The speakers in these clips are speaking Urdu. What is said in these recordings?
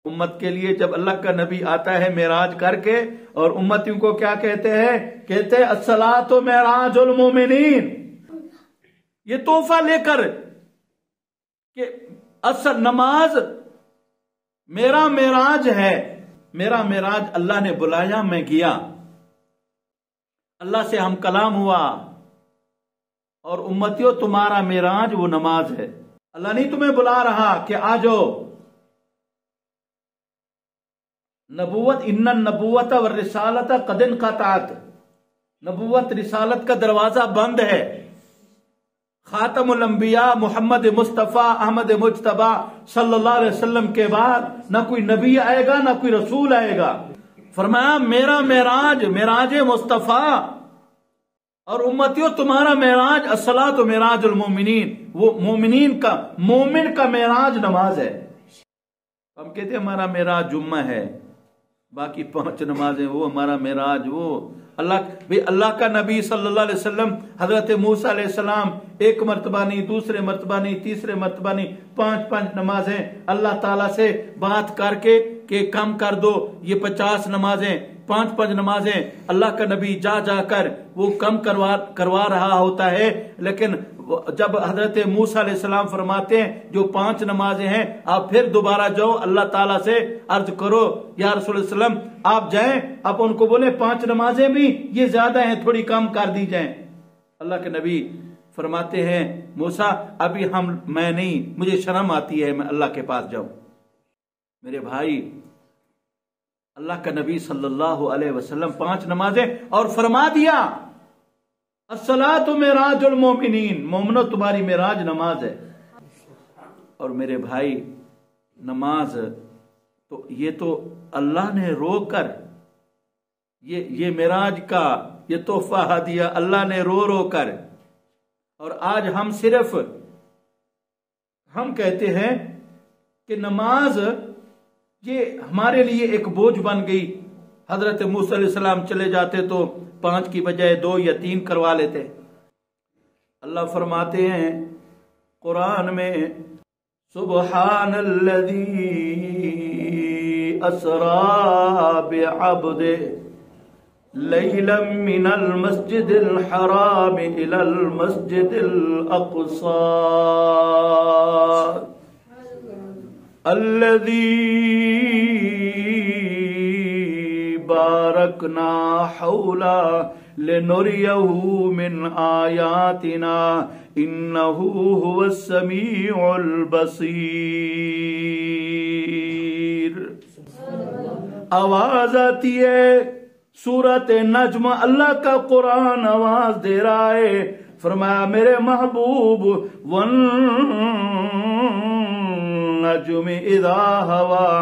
امت کے لیے جب اللہ کا نبی آتا ہے معراج کر کے اور امتیوں کو کیا کہتے ہیں؟ کہتے ہیں الصلاۃ معراج المومنین، یہ تحفہ لے کر کہ اصل نماز میرا معراج ہے، میرا معراج اللہ نے بلایا، میں گیا، اللہ سے ہم کلام ہوا، اور امتیوں تمہارا معراج وہ نماز ہے۔ اللہ نہیں تمہیں بلا رہا کہ آ جاؤ۔ نبوت ان النبوت والرسالت قد انقطعت، نبوت رسالت کا دروازہ بند ہے۔ خاتم الانبیاء محمد مصطفیٰ احمد مجتبیٰ صلی اللہ علیہ وسلم کے بعد نہ کوئی نبی آئے گا نہ کوئی رسول آئے گا۔ فرمایا میرا معراج معراج مصطفیٰ، اور امتیوں تمہارا معراج الصلاۃ معراج المومنین، وہ مومنین کا مومن کا معراج نماز ہے۔ ہم کہتے ہیں ہمارا معراج جمعہ ہے، باقی 5 نمازیں وہ ہمارا معراج، وہ اللہ کا نبی صلی اللہ علیہ وسلم حضرت موسیٰ علیہ السلام ایک مرتبہ نہیں، دوسرے مرتبہ نہیں، تیسرے مرتبہ نہیں، 5 نمازیں اللہ تعالیٰ سے بات کر کے کہ کم کر دو، یہ 50 نمازیں، 5 نمازیں اللہ کا نبی جا جا کر وہ کم کروا رہا ہوتا ہے۔ لیکن جب حضرت موسیٰ علیہ السلام فرماتے ہیں جو 5 نمازیں ہیں آپ پھر دوبارہ جاؤ اللہ تعالیٰ سے عرض کرو یا رسول اللہ علیہ وسلم آپ جائیں، آپ ان کو بولے 5 نمازیں بھی یہ زیادہ ہیں، تھوڑی کم کر دی جائیں۔ اللہ کے نبی فرماتے ہیں موسیٰ ابھی میں نہیں، مجھے شرم آتی ہے میں اللہ کے پاس جاؤں۔ میرے بھائی اللہ کا نبی صلی اللہ علیہ وسلم 5 نمازیں اور فرما دیا الصلاۃ معراج المومنین، مومنو تمہاری معراج نماز ہے۔ اور میرے بھائی نماز تو یہ تو اللہ نے رو کر یہ معراج کا یہ تحفہ دیا اللہ نے رو کر، اور آج ہم صرف ہم کہتے ہیں کہ نماز یہ ہمارے لیے ایک بوجھ بن گئی۔ حضرت موسیٰ علیہ السلام چلے جاتے تو 5 کی بجائے 2 یا 3 کروا لیتے۔ اللہ فرماتے ہیں قرآن میں سبحان الذی اسری بعبدہ لیلا من المسجد الحرام الى المسجد الاقصی الذی بارکنا حولا لنریہ من آیاتنا انہ هو السمیع البصیر۔ آواز آتی ہے سورۃ نجم، اللہ کا قرآن آواز دے رہا ہے، فرمایا میرے محبوب والنجم اذا ہوا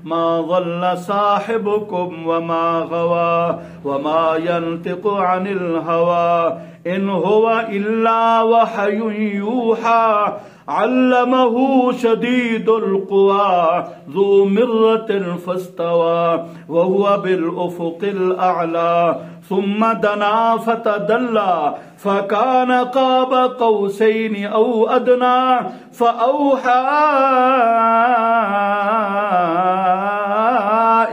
ما ضل صاحبكم وما غوا وما ينطق عن الهوى ان هو الا وحي يوحى علمه شديد القوى ذو مرة فاستوى وهو بالأفق الأعلى ثم دنا فتدلى فكان قاب قوسين أو أدنى فأوحى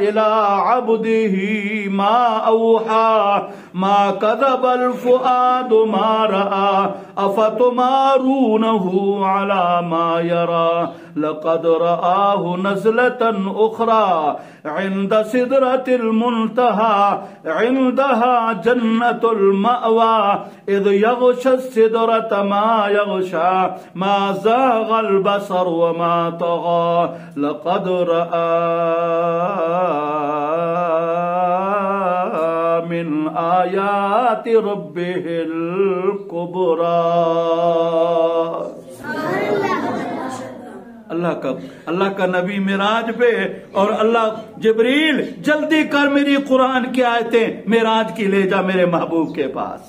إلى عبده ما أوحى ما كذب الفؤاد ما رأى أفتمارونه على ما يرى لقد رآه نزلة أخرى عند سدرة المنتهى عندها جنة المأوى إذ يغشى السدرة ما يغشى ما زاغ البصر وما طغى لقد رأى من آیات ربہ الکبریٰ۔ اللہ کا نبی معراج پہ، اور اللہ جبریل جلدی کر میری قرآن کی آیتیں معراج کی لے جا میرے محبوب کے پاس۔